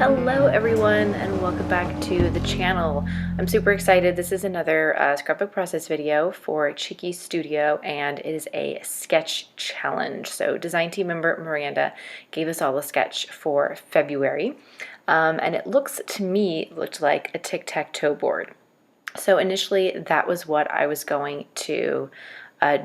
Hello everyone and welcome back to the channel. I'm super excited. This is another scrapbook process video for Cheeky Studio, and it is a sketch challenge. So design team member Miranda gave us all a sketch for February, and it looked like a tic-tac-toe board. So initially that was what I was going to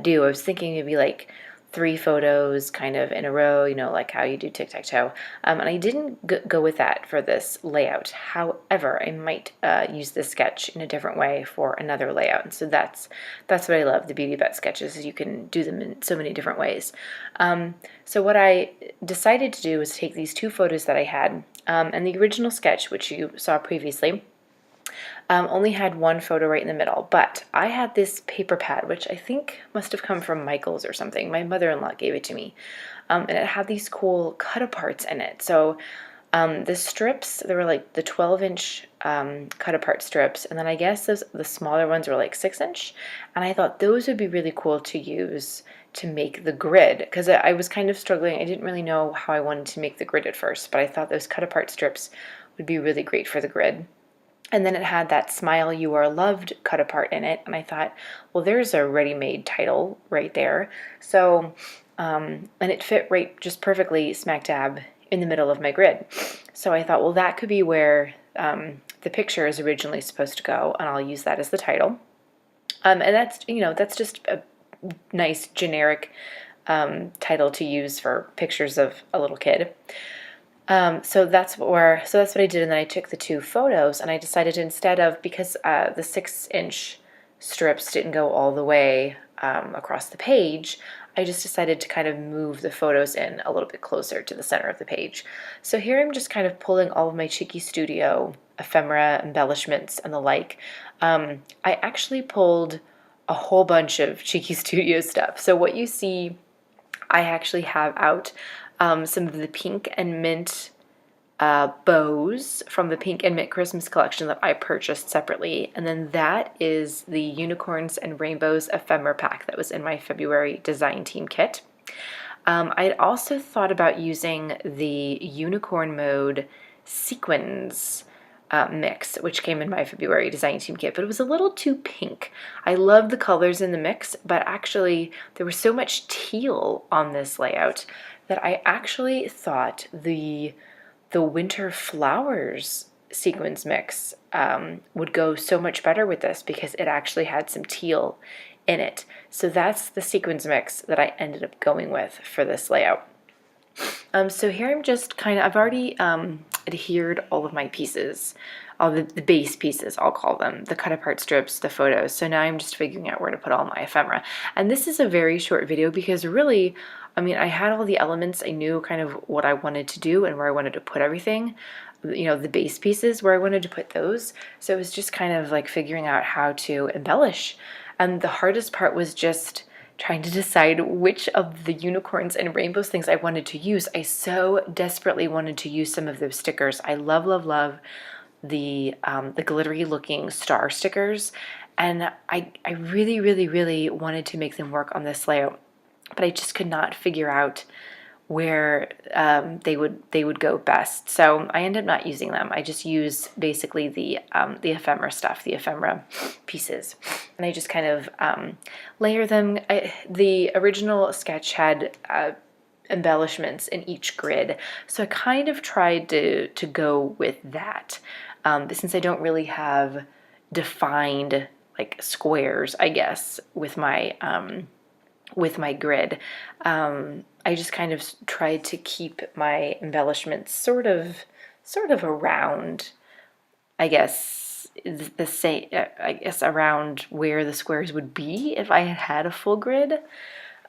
do. I was thinking maybe like 3 photos kind of in a row, like how you do tic-tac-toe. And I didn't go with that for this layout. However, I might use this sketch in a different way for another layout. And so that's what I love, the beauty about sketches, is you can do them in so many different ways. So what I decided to do was take these 2 photos that I had, and the original sketch, which you saw previously, only had 1 photo right in the middle, but I had this paper pad, which I think must have come from Michael's or something. My mother-in-law gave it to me, and it had these cool cut-aparts in it. So the strips, there were like the 12-inch cut-apart strips, and then I guess the smaller ones were like 6-inch, and I thought those would be really cool to use to make the grid, because I was kind of struggling. I didn't really know how I wanted to make the grid at first, but I thought those cut-apart strips would be really great for the grid. And then it had that "Smile, You Are Loved" cut apart in it. And I thought, well, there's a ready-made title right there. So, and it fit right just perfectly smack dab in the middle of my grid. So I thought, well, that could be where the picture is originally supposed to go, and I'll use that as the title. And that's just a nice generic title to use for pictures of a little kid. So that's what I did, and then I took the 2 photos, and I decided, instead of, because the 6-inch strips didn't go all the way across the page, I just decided to kind of move the photos in a little bit closer to the center of the page. So here I'm just kind of pulling all of my Cheeky Studio ephemera, embellishments, and the like. I actually pulled a whole bunch of Cheeky Studio stuff. So what you see, I actually have out some of the pink and mint bows from the Pink and Mint Christmas collection that I purchased separately. And then that is the Unicorns and Rainbows ephemera pack that was in my February design team kit. I'd also thought about using the Unicorn Mode sequins mix, which came in my February design team kit, but it was a little too pink. I love the colors in the mix, but actually there was so much teal on this layout that I actually thought the winter flowers sequins mix would go so much better with this, because it actually had some teal in it. So that's the sequins mix that I ended up going with for this layout. So here I'm just I've already adhered all of my pieces, all the base pieces, I'll call them, the cut apart strips, the photos. So now I'm just figuring out where to put all my ephemera. And this is a very short video, because really, I had all the elements. I knew kind of what I wanted to do and where I wanted to put everything, the base pieces, where I wanted to put those. So it was just kind of like figuring out how to embellish. And the hardest part was just trying to decide which of the unicorns and rainbows things I wanted to use. I so desperately wanted to use some of those stickers. I love, love, love the glittery looking star stickers, and I really, really, really wanted to make them work on this layout, but I just could not figure out where they would go best. So I ended up not using them. I just use basically the ephemera stuff, the ephemera pieces, and I just kind of layer them. The original sketch had embellishments in each grid, so I kind of tried to go with that. But since I don't really have defined like squares, I guess, with my grid, I just kind of tried to keep my embellishments sort of around, I guess, the same, around where the squares would be if I had a full grid.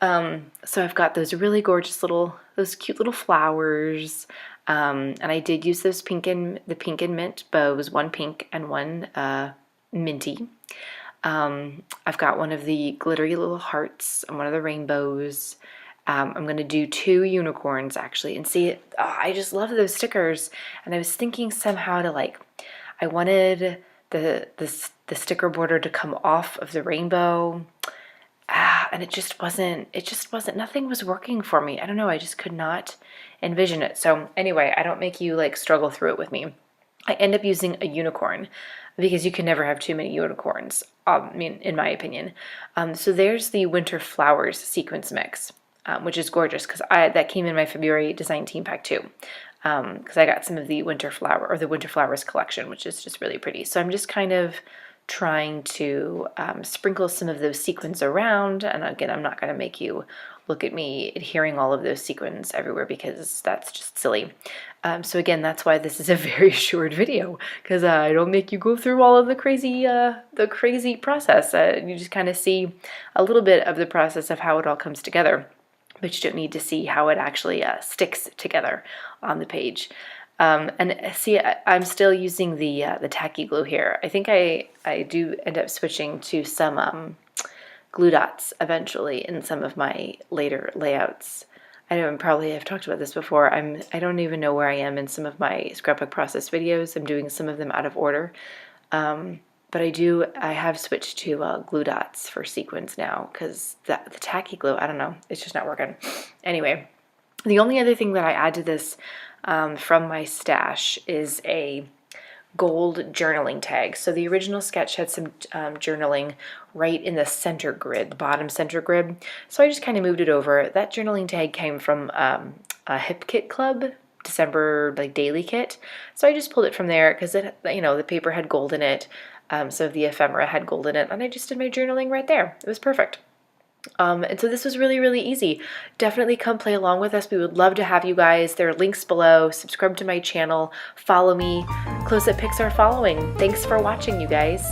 So I've got those really gorgeous those cute little flowers, and I did use those the pink and mint bows, 1 pink and 1 minty. I've got one of the glittery little hearts and one of the rainbows. I'm going to do 2 unicorns actually, and see, I just love those stickers, and I was thinking somehow to I wanted the sticker border to come off of the rainbow. and nothing was working for me. I don't know, I just could not envision it. So anyway, I don't make you like struggle through it with me. I end up using a unicorn because you can never have too many unicorns, I mean, in my opinion. So there's the Winter Flowers sequence mix, which is gorgeous because that came in my February design team pack too. Because I got some of the Winter Flowers collection, which is just really pretty. So I'm just kind of trying to sprinkle some of those sequins around. And again, I'm not going to make you look at me adhering all of those sequins everywhere because that's just silly. So again, that's why this is a very short video, because I don't make you go through all of the crazy process. You just kind of see a little bit of the process of how it all comes together, but you don't need to see how it actually sticks together on the page. And see, I'm still using the tacky glue here. I think I do end up switching to some glue dots eventually in some of my later layouts. I know probably I've talked about this before. I don't even know where I am in some of my scrapbook process videos. I'm doing some of them out of order. But I have switched to glue dots for sequins now because the tacky glue, I don't know, it's just not working. Anyway, the only other thing that I add to this from my stash is a gold journaling tag. So the original sketch had some journaling right in the center grid, the bottom center grid. So I just kind of moved it over. That journaling tag came from a Hip Kit Club December like daily kit. So I just pulled it from there because the paper had gold in it. So the ephemera had gold in it, and I just did my journaling right there. It was perfect. And so this was really, really easy. Definitely come play along with us. We would love to have you guys. There are links below. Subscribe to my channel. Follow me. Close Up Pics are following. Thanks for watching, you guys.